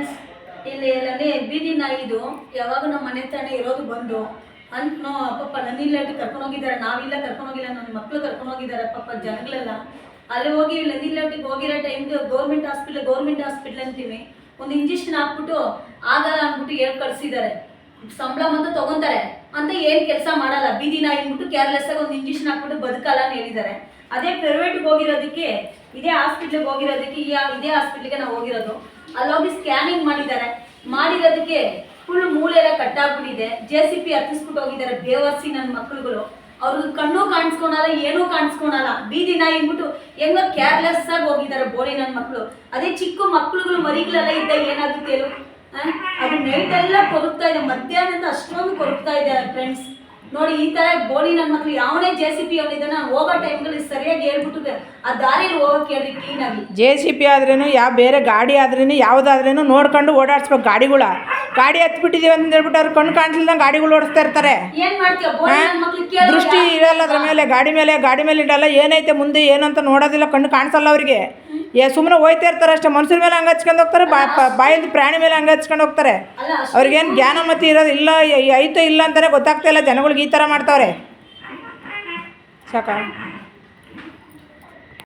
Friends, ಇಲ್ಲಿ ಎಲ್ಲನೇ ಬೀದಿ ನಾಯಿದು ಯಾವಾಗ ನಮ್ಮ ಮನೆ ತಾನೆ ಇರೋದು ಬಂದು ಅಂತ ಪಾಪ ನನ್ನಿಲ್ಲ ಕರ್ಕೊಂಡೋಗಿದ್ದಾರೆ, ನಾವಿಲ್ಲ ಕರ್ಕೊಂಡೋಗಿಲ್ಲ, ನನ್ನ ಮಕ್ಕಳು ಕರ್ಕೊಂಡೋಗಿದ್ದಾರೆ ಪಾಪ ಜನಗಳೆಲ್ಲ. ಅಲ್ಲಿ ಹೋಗಿ ನನ್ನಿಲ್ಲಟ್ಟಿಗೆ ಹೋಗಿರೋ ಟೈಮ್ಗೆ ಗೌರ್ಮೆಂಟ್ ಹಾಸ್ಪಿಟ್ಲ್ ಅಂತೀವಿ, ಒಂದು ಇಂಜೆಕ್ಷನ್ ಹಾಕ್ಬಿಟ್ಟು ಆಗಲ್ಲ ಅಂದ್ಬಿಟ್ಟು ಹೇಳಿ ಕಳಿಸಿದ್ದಾರೆ. ಸಂಬಳ ಮತ್ತು ತಗೊಂತಾರೆ ಅಂತ ಏನು ಕೆಲಸ ಮಾಡಲ್ಲ, ಬೀದಿ ನಾಯಿ ಅಂದ್ಬಿಟ್ಟು ಕೇರ್ಲೆಸ್ ಆಗಿ ಒಂದು ಇಂಜೆಕ್ಷನ್ ಹಾಕ್ಬಿಟ್ಟು ಬದುಕಲ್ಲ ಅಂತ ಹೇಳಿದ್ದಾರೆ. ಅದೇ ಪ್ರೈವೇಟ್ಗೆ ಹೋಗಿರೋದಕ್ಕೆ, ಇದೇ ಹಾಸ್ಪಿಟ್ಲಿಗೆ ಹೋಗಿರೋದಕ್ಕೆ, ಇದೇ ಹಾಸ್ಪಿಟ್ಲಿಗೆ ನಾವು ಹೋಗಿರೋದು, ಅಲ್ಲಿ ಹೋಗಿ ಸ್ಕ್ಯಾನಿಂಗ್ ಮಾಡಿರೋದಕ್ಕೆ ಫುಲ್ ಮೂಳೆ ಎಲ್ಲ ಕಟ್ಟಾಗ್ಬಿಟ್ಟಿದೆ. JCB ಹತ್ತಿಸ್ಬಿಟ್ಟು ಹೋಗಿದ್ದಾರೆ ಬೇವರ್ಸಿ ನನ್ನ ಮಕ್ಳುಗಳು. ಅವ್ರಿಗೆ ಕಣ್ಣು ಕಾಣಿಸ್ಕೊಳಲ್ಲ, ಏನೂ ಕಾಣಿಸ್ಕೊಳಲ್ಲ, ಬೀದಿ ನಾಯಿ ಅಂದ್ಬಿಟ್ಟು ಹೆಂಗೋ ಕೇರ್ಲೆಸ್ ಆಗಿ ಹೋಗಿದ್ದಾರೆ ಬೋಳಿ ನನ್ನ ಮಕ್ಕಳು. ಅದೇ ಚಿಕ್ಕ ಮಕ್ಳುಗಳು ಮರಿಗಳೆಲ್ಲ ಇದ್ದಾಗ ಏನಾಗುತ್ತೆ ಹೇಳು, ಅದು ನೈಟ್ ಎಲ್ಲ ಕೊರಗ್ತಾ ಇದೆ, ಮಧ್ಯಾಹ್ನದಿಂದ ಅಷ್ಟೊಂದು ಕೊರಗ್ತಾ ಇದೆ ಫ್ರೆಂಡ್ಸ್. ನೋಡಿ ಈ ತರ ಬೋಳಿ ನನ್ನ ಮಕ್ಳು ಯಾವನೇ JCB ಅವನಿದ್ದಾನೆ ಹೋಗೋ ಟೈಮ್ಗಳಲ್ಲಿ ಸರಿಯಾಗಿ ಹೇಳ್ಬಿಟ್ಟು ಆ ದಾರಿಯಲ್ಲಿ ಹೋಗಕ್ಕೆ ಹೇಳಿ ಕ್ಲೀನಾಗಿ. JCB ಆದ್ರೇನು ಯಾವ ಬೇರೆ ಗಾಡಿ ಆದ್ರೇನು ಯಾವುದಾದ್ರೇನು ನೋಡ್ಕೊಂಡು ಓಡಾಡ್ಸ್ಬೇಕು. ಗಾಡಿ ಹತ್ಬಿಟ್ಟಿದೀವಿ ಅಂತ ಹೇಳ್ಬಿಟ್ಟು ಅವ್ರು ಕಣ್ಣು ಕಾಣಿಸ್ಲಿಲ್ಲ ಗಾಡಿಗಳು ಓಡಿಸ್ತಾ ಇರ್ತಾರೆ. ಏನ್ ಮಾಡ್ತೀಯ ಬೋಳಿ ನನ್ನ ಮಕ್ಳು ಕೇಳಿ ದೃಷ್ಟಿ ಇರಲ್ಲ ಅದ್ರ ಮೇಲೆ, ಗಾಡಿ ಮೇಲೆ ಇಡಲ್ಲ, ಏನೈತೆ ಮುಂದೆ ಏನು ಅಂತ ನೋಡೋದಿಲ್ಲ, ಕಣ್ಣು ಕಾಣಿಸಲ್ಲ ಅವ್ರಿಗೆ. ಸುಮ್ಮನೆ ಹೋಯ್ತಾ ಇರ್ತಾರೆ ಅಷ್ಟೇ. ಮನುಷ್ಯರ ಮೇಲೆ ಹಂಗೆ ಹಚ್ಕೊಂಡು ಹೋಗ್ತಾರೆ, ಬಾಯಿಂದ ಪ್ರಾಣಿ ಮೇಲೆ ಹಂಗೆ ಹಚ್ಕೊಂಡು ಹೋಗ್ತಾರೆ. ಅವ್ರಿಗೇನು ಜ್ಞಾನಮತಿ ಇರೋದು ಇಲ್ಲ, ಐತೋ ಇಲ್ಲ ಅಂತಾನೆ ಗೊತ್ತಾಗ್ತಾ ಇಲ್ಲ ಜನಗಳಿಗೆ. ಈ ಥರ ಮಾಡ್ತಾವ್ರೆ ಸಾಕ.